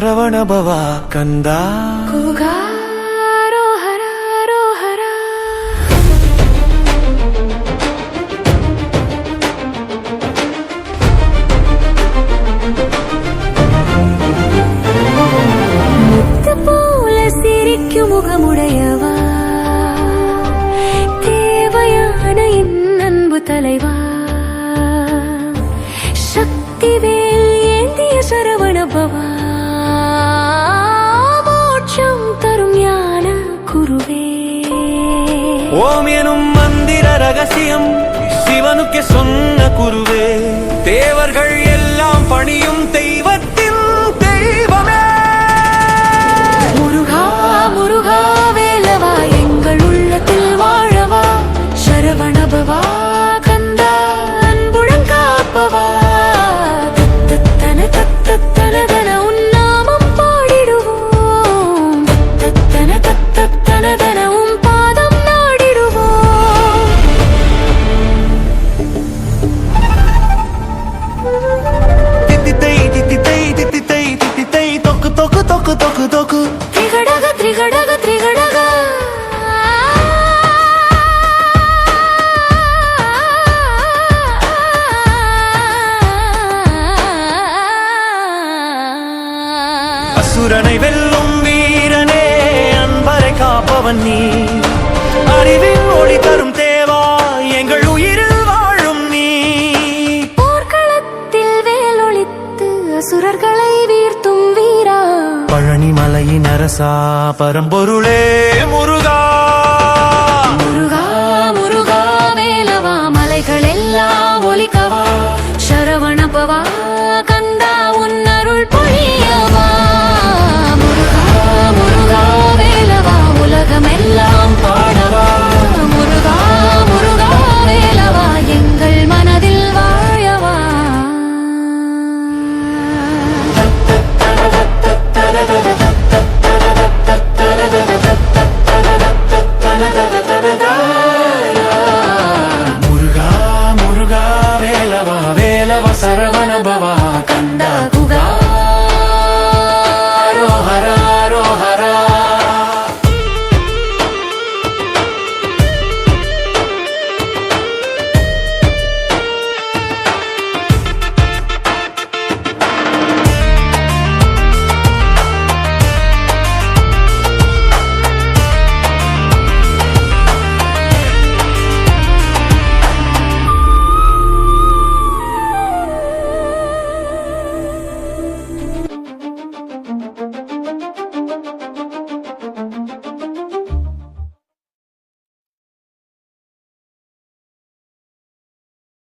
சரவண பவா கந்தா முகமுடையவா தேவையான என் அன்பு தலைவா சக்திவேல் ஏந்திய சரவணபவா மோட்சம் தரும் ஞான குருவே ஓம் எனும் மந்திர ரகசியம் சிவனுக்கு சொன்ன குருவே தேவர்கள் எல்லாம் பணியும் தெய்வத்தின் தெய்வமே முருகா வேலவா எங்கள் உள்ளத்தில் வாழவா சரவணபவா கந்தா அன்புடன் காப்பவா தத்தன தத்தனதன உன்னாமம் பாடிடுவோம் தத்தனதன உன் பாதம் நாடிடுவோம் தித்தித்தை தித்தித்தை தித்தித்தை தித்தித்தை தொக்கு தொக்கு தொக்கு தொக்கு தொக்கு திகடக திரிகடக திரிகடக அசுரனை வெல்லும் வீரனே அன்பரை காப்பவன் நீ அறிவின் ஒளி தரும் தேவா எங்கள் உயிரில் வாழும் நீ போர்க்களத்தில் வேலொளித்து அசுரர்களை வீர்த்தும் வீரா பழனி மலையின் அரசா பரம்பொருளே முருகா